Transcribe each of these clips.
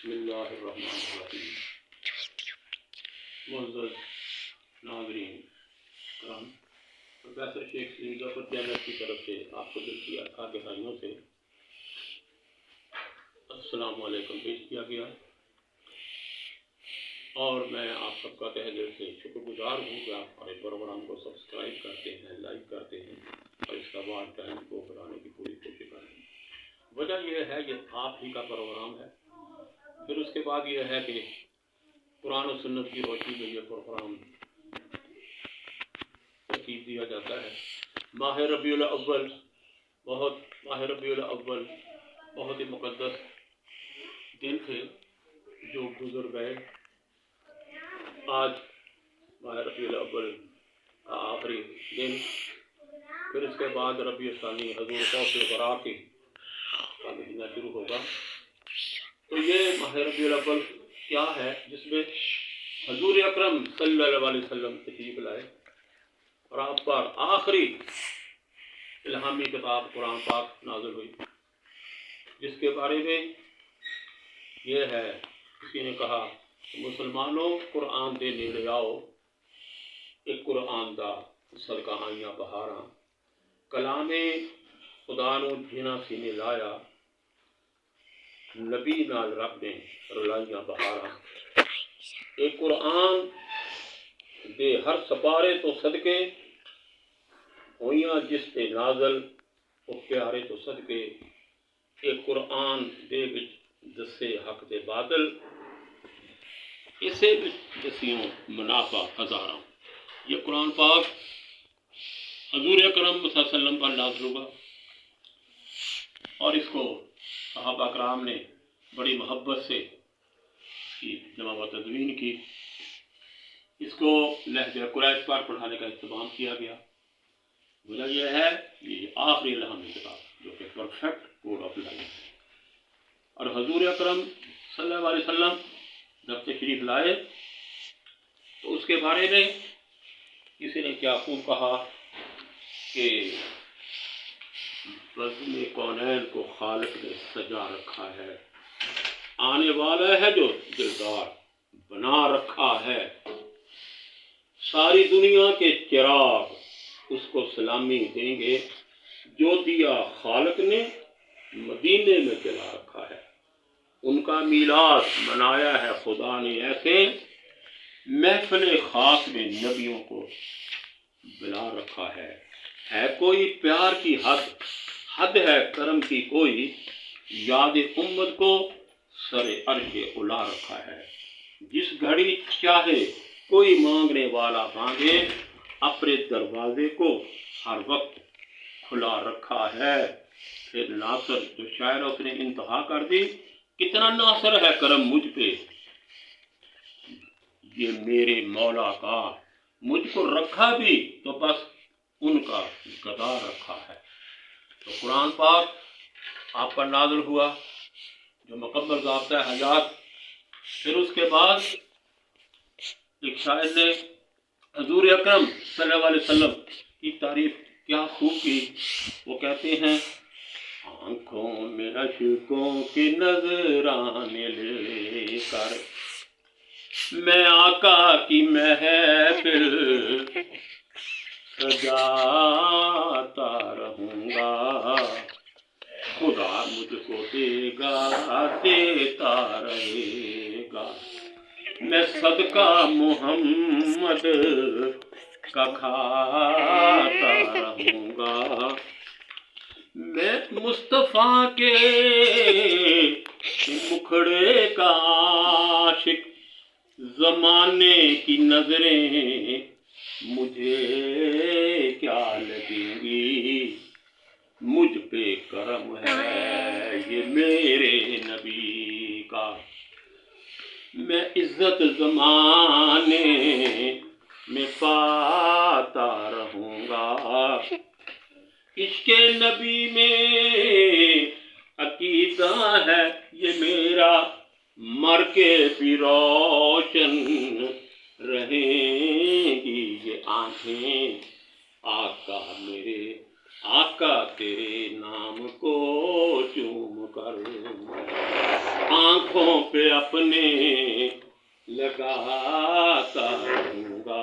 بسم اللہ الرحمن الرحیم۔ معزز ناظرین کرام، پروفیسر شیخ سلیم ظفر جامعہ کی طرف سے آپ کو دل کی گہرائیوں سے السلام علیکم پیش کیا گیا، اور میں آپ سب کا تہ دل سے شکر گزار ہوں کہ آپ ہمارے پروگرام کو سبسکرائب کرتے ہیں، لائک کرتے ہیں اور اس کا واچ ٹائم کو بڑھانے کی پوری کوشش کرتے ہیں۔ وجہ یہ ہے کہ آپ ہی کا پروگرام ہے، پھر اس کے بعد یہ ہے کہ قرآن و سنت کی روشنی میں یہ پروگرام ترتیب دیا جاتا ہے۔ ماہ ربیع الاول بہت ہی مقدس دن تھے جو گزر گئے۔ آج ماہ ربیع الاول کا آخری دن، پھر اس کے بعد ربیع الثانی حضور غوث الورا کا مہینہ شروع ہوگا۔ تو یہ ماہ ربیع الاول کیا ہے جس میں حضور اکرم صلی اللہ علیہ وسلم تشریف لائے اور آپ پر آخری الہامی کتاب قرآن پاک نازل ہوئی، جس کے بارے میں یہ ہے، کسی نے کہا مسلمانوں قرآن دے نیڑے آؤ، ایک قرآن دا صدقہ آئیاں بہاراں، کلام خدا نو جینا سینے لایا، نبی نال رب نے رلائیاں بہاراں۔ ایک قرآن دے ہر سپارے تو صدقے ہوئیاں جس تے نازل او پیارے تو صدقے، ایک قرآن دے وچ دسے حق دے بادل، اسے وچ دسیوں منافع ہزاراں۔ یہ قرآن پاک حضور اکرم صلی اللہ علیہ وسلم پر نازل ہوا اور اس کو صحابہ کرام نے بڑی محبت سے اس کی جمع و تدوین کی۔ اس کو لہجہ قریش پر پڑھانے کا اہتمام کیا گیا۔ وجہ یہ ہے یہ آخری الہامی کتاب جو کہ پرفیکٹ کوڈ آف لائف ہے، اور حضور اکرم صلی اللہ علیہ وسلم جب تشریف لائے تو اس کے بارے میں کسی نے کیا خوب کہا کہ بزم کونین کو خالق نے سجا رکھا ہے، آنے والا ہے جو دلدار بنا رکھا ہے، ساری دنیا کے چراغ اس کو سلامی دیں گے، جو دیا خالق نے مدینے میں جلا رکھا ہے، ان کا میلاد منایا ہے خدا نے ایسے، محفل خاص میں نبیوں کو بلا رکھا ہے کوئی پیار کی حد ہے کرم کی کوئی، یاد امت کو سر عرش الا رکھا ہے، جس گھڑی چاہے کوئی مانگنے والا مانگے، اپنے دروازے کو ہر وقت کھلا رکھا ہے۔ پھر ناصر جو شاعر اس نے انتہا کر دی، کتنا ناصر ہے کرم مجھ پہ یہ میرے مولا کا، مجھ کو رکھا بھی تو بس ان کا گدا رکھا ہے۔ تو قرآن پاک آپ پر نازل ہوا جو مکمل ضابطہ حیات۔ پھر اس کے بعد ایک شاعر نے حضور اکرم صلی اللہ علیہ وسلم کی تعریف کیا خوب کی، وہ کہتے ہیں آنکھوں میں اشکوں کی نذرانے لے کر میں آقا کی محفل سجاتا رہوں گا، خدا مجھ کو دے گا دیتا رہے گا، میں صدقہ محمد کا کھاتا رہوں گا، میں مصطفیٰ کے مکھڑے کا عاشق، زمانے کی نظریں مجھے کیا لگیں گی، مجھ پہ کرم ہے یہ میرے نبی کا، میں عزت زمانے میں پاتا رہوں گا، عشق نبی میں عقیدہ ہے یہ میرا، مر کے بھی روشن رہیں گی یہ آنکھیں، آقا میرے آقا تیرے نام کو چوم کر آنکھوں پہ اپنے لگاتا رہوں گا،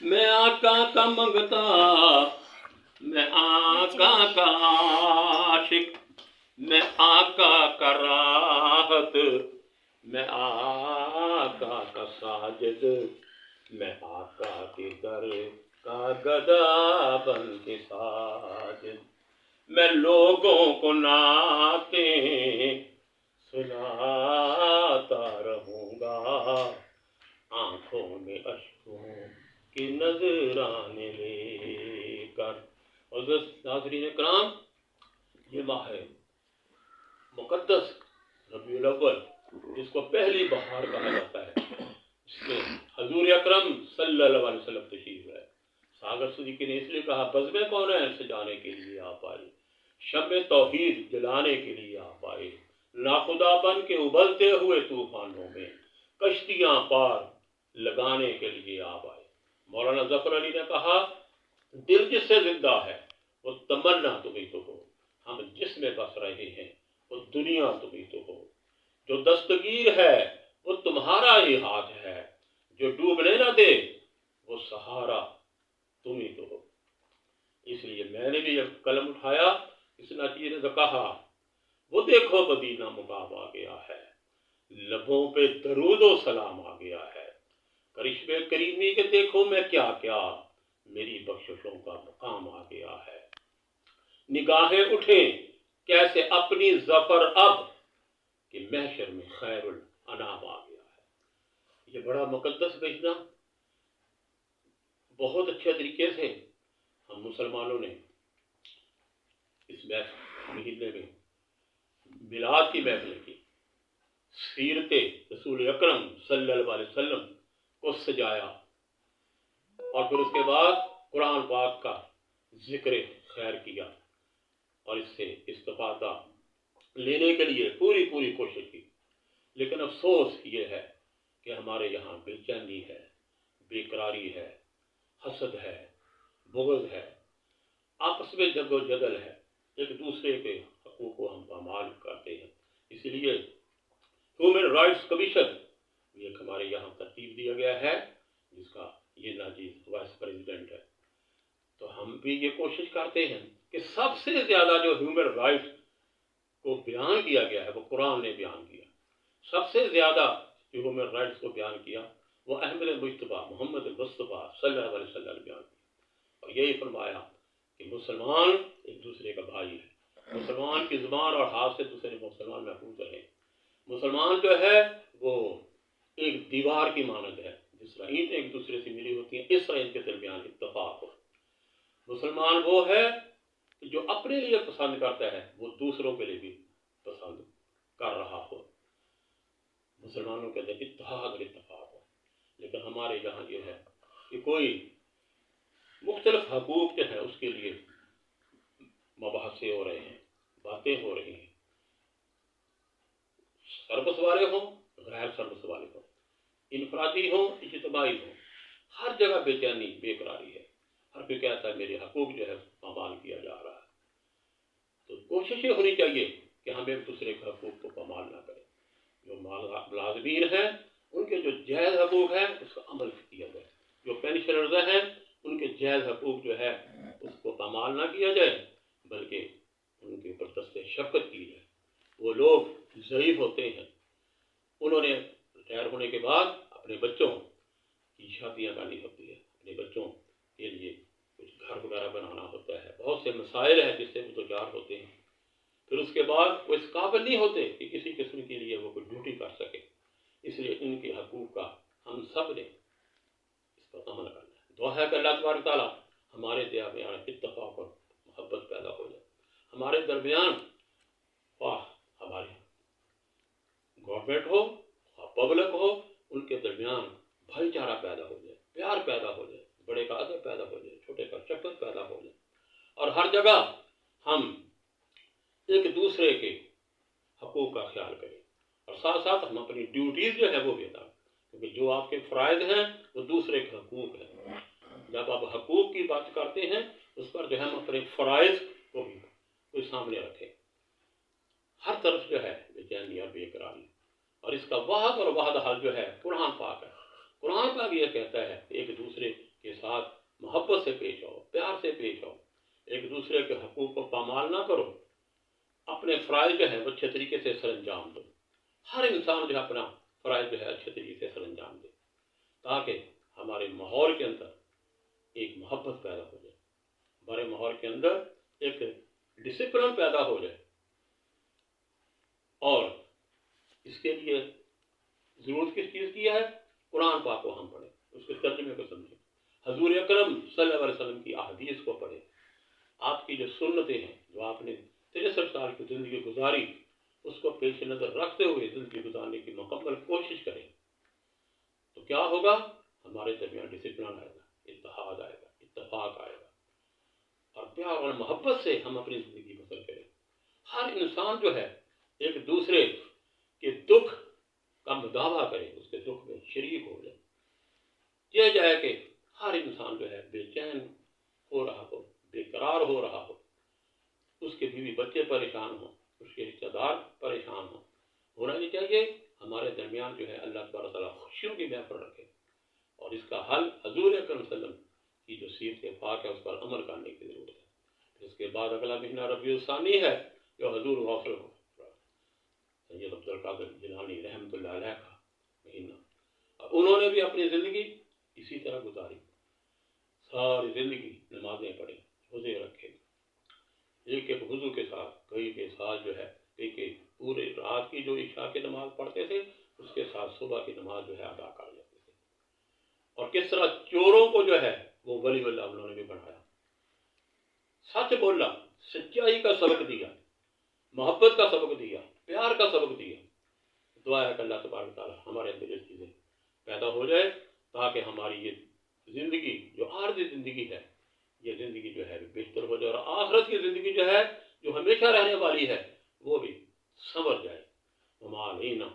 میں آقا کا منگتا، میں آقا کا عاشق، میں آقا کا راحت، میں آقا کا ساجد، میں آقا کے در کا گدا بن کے ساجد، میں لوگوں کو نعتیں سناتا رہوں گا، آنکھوں میں اشکوں کی نذرانے لے کر۔ اور ناظرین کرام، یہ ماہ ہے مقدس ربیع الاول، جس کو پہلی بہار کہا جاتا ہے، جس میں حضور اکرم صلی اللہ علیہ وسلم تشریف ہے۔ ساگر صدیقی نے اس لیے کہا بزمیں کون ہے سجانے کے لیے آپ آئے، شمع توحید جلانے کے لیے آپ آئے، ناخدا بن کے ابلتے ہوئے طوفانوں میں کشتیاں پار لگانے کے لیے آپ آئے۔ مولانا ظفر علی نے کہا دل جس سے زندہ ہے وہ تمنا تمہیں تو ہو، ہم جس میں بس رہے ہیں وہ دنیا تمہیں تو ہو، جو دستگیر ہے وہ تمہارا ہی ہاتھ ہے، جو ڈوبنے نہ دے وہ سہارا تمہیں تو ہو۔ اس لیے میں نے بھی ایک قلم اٹھایا، اس نتیجے نے کہا وہ دیکھو مدینہ مقام آ گیا ہے، لبوں پہ درود و سلام آ گیا ہے، کرشمے کریمی کے دیکھو میں کیا کیا، میری بخششوں کا مقام آ گیا ہے، نگاہیں اٹھیں کیسے اپنی ظفر اب کہ محشر میں خیر الانام آ گیا ہے۔ یہ بڑا مقدس مہینہ بہت اچھے طریقے سے ہم مسلمانوں نے اس مہینے میں میلاد کی محفل کی، سیرت رسول اکرم صلی اللہ علیہ وسلم کو سجایا، اور پھر اس کے بعد قرآن پاک کا ذکر خیر کیا، اور اس سے استفادہ لینے کے لیے پوری کوشش کی۔ لیکن افسوس یہ ہے کہ ہمارے یہاں بے چینی ہے، بے قراری ہے، حسد ہے، بغض ہے، آپس میں جد و جدل ہے، ایک دوسرے کے حقوق کو ہم پامال کرتے ہیں۔ اس لیے ہیومن رائٹس کمیشن ایک ہمارے یہاں ترتیب دیا گیا ہے، جس کا یہ ناجیز وائس پریزیڈنٹ ہے۔ تو ہم بھی یہ کوشش کرتے ہیں کہ سب سے زیادہ جو ہیومن رائٹس کو بیان کیا گیا ہے وہ قرآن نے بیان کیا، سب سے زیادہ جو ہیومن رائٹس کو بیان کیا وہ احمد مجتبیٰ محمد مصطفیٰ صلی اللہ علیہ وسلم نے بیان کیا، اور یہی فرمایا کہ مسلمان ایک دوسرے کا بھائی ہے، مسلمان کی زبان اور ہاتھ سے دوسرے مسلمان محفوظ رہے۔ مسلمان جو ہے وہ ایک دیوار کی مانند ہے، جس طرح اینٹیں ایک دوسرے سے ملی ہوتی ہیں اس طرح ان کے درمیان اتفاق ہو۔ مسلمان وہ ہے کہ جو اپنے لیے پسند کرتا ہے وہ دوسروں کے لیے بھی پسند کر رہا ہو، مسلمانوں کے اندر اتحاد اور اتفاق ہو۔ لیکن ہمارے یہاں یہ ہے کہ کوئی مختلف حقوق جو ہے اس کے لیے مباحثے ہو رہے ہیں، باتیں ہو رہی ہیں، سربس والے ہوں غیر سربس والے ہوں، انفرادی ہوں اجتماعی ہوں، ہر جگہ بے چینی بے قراری ہے، ہر کوئی کہتا ہے میرے حقوق جو ہے پامال کیا جا رہا ہے۔ تو کوشش یہ ہونی چاہیے کہ ہم ایک دوسرے کے حقوق کو پامال نہ کریں، جو ملازمین ہیں ان کے جو جائز حقوق ہیں اس کا عمل کیا جائے، جو پینشنرز ہیں ان کے جائز حقوق جو ہے اس کو پامال نہ کیا جائے، بلکہ ان کے اوپر دست شفقت کی جائے۔ وہ لوگ ضعیف ہوتے ہیں، انہوں نے ریٹائر ہونے کے بعد اپنے بچوں کی شادیاں کرنی ہوتی ہے، اپنے بچوں کے لیے کچھ گھر وغیرہ بنانا ہوتا ہے، بہت سے مسائل ہیں جس سے وہ دوچار ہوتے ہیں، پھر اس کے بعد وہ اس قابل نہیں ہوتے کہ کسی قسم کے لیے وہ کوئی ڈیوٹی کر سکے۔ اس لیے ان کے حقوق کا ہم سب نے اس پر عمل کرنا ہے۔ دعا ہے کہ اللہ تبارک تعالیٰ ہمارے درمیان اتفاق اور محبت پیدا ہو جائے، ہمارے درمیان خواہ ہماری گورنمنٹ ہو خواہ پبلک ہو، ان کے درمیان بھائی چارہ پیدا ہو جائے، پیار پیدا ہو جائے، بڑے کا ادب پیدا ہو جائے، چھوٹے کا شفقت پیدا ہو جائے، اور ہر جگہ ہم ایک دوسرے کے حقوق کا خیال کریں، اور ساتھ ساتھ ہم اپنی ڈیوٹیز جو ہے وہ بھی ادا کریں، کیونکہ جو آپ کے فرائض ہیں وہ دوسرے کے حقوق ہیں۔ جب آپ حقوق کی بات کرتے ہیں اس پر جو ہے ہم اپنے فرائض کو بھی کوئی سامنے رکھیں۔ ہر طرف جو ہے بے چینی اور بے قراری اور اس کا واحد اور واحد حل جو ہے قرآن پاک ہے. قرآن پاک یہ کہتا ہے کہ ایک دوسرے کے ساتھ محبت سے پیش آؤ، پیار سے پیش آؤ، ایک دوسرے کے حقوق کو پامال نہ کرو، اپنے فرائض جو ہے وہ اچھے طریقے سے سر انجام دو. ہر انسان جو ہے اپنا فرائض جو ہے اچھے طریقے سے سر انجام دے، تاکہ ہمارے ماحول کے اندر ایک محبت پیدا ہو جائے، ہمارے ماحول کے اندر ایک ڈسپلن پیدا ہو جائے. اور اس کے لیے ضرورت کس چیز کی ہے؟ قرآن پاک کو ہم پڑھیں، اس کے ترجمے کو سمجھیں، حضور اکرم صلی اللہ علیہ وسلم کی احادیث کو پڑھیں، آپ کی جو سنتیں ہیں، جو آپ نے 63 سال کی زندگی گزاری، اس کو پیش نظر رکھتے ہوئے زندگی گزارنے کی مکمل کوشش کریں. تو کیا ہوگا؟ ہمارے درمیان ڈسپلن آئے گا، اتحاد آئے گا، اتفاق آئے گا، اور پیار اور محبت سے ہم اپنی زندگی بسر کریں. ہر انسان جو ہے ایک دوسرے کے دکھ کا مداوع کرے، اس کے دکھ میں شریک ہو جائے. یہ جائے کہ ہر انسان جو ہے بے چین ہو رہا ہو، بے قرار ہو رہا ہو، اس کے بیوی بچے پریشان ہوں، اس کے رشتہ دار پریشان ہوں. ہونا نہیں چاہیے ہمارے درمیان جو ہے اللہ تبارک تعالیٰ خوشیوں کی محفل رکھے. اور اس کا حل حضور اکرم صلی اللہ علیہ وسلم کی جو سیرت پاک ہے اس پر عمل کرنے کی ضرورت ہے. اس کے بعد اگلا مہینہ ربیع الثانی ہے، جو حضور غوث سید عبد القادر جیلانی رحمۃ اللہ علیہ کا مہینہ. اور انہوں نے بھی اپنی زندگی اسی طرح گزاری، ساری زندگی نمازیں پڑھی، روزے رکھے، ایک ایک وضو کے ساتھ، کئی کے ساتھ جو ہے کہ پورے رات کی جو عشاء کی نماز پڑھتے تھے اس کے ساتھ صبح کی نماز جو ہے ادا کر لیتے تھے. اور کس طرح چوروں کو جو ہے وہ ولی اللہ انہوں نے بھی بنایا، سچ بولا، سچائی کا سبق دیا، محبت کا سبق دیا، پیار کا سبق دیا. دعا ہے کہ اللہ تبارک تعالیٰ ہمارے اندر یہ چیزیں پیدا ہو جائے، تاکہ ہماری یہ زندگی جو عارضی زندگی ہے، یہ زندگی جو ہے بہتر ہو جائے، اور آخرت کی زندگی جو ہے جو ہمیشہ رہنے والی ہے وہ بھی سنور جائے. وما علینا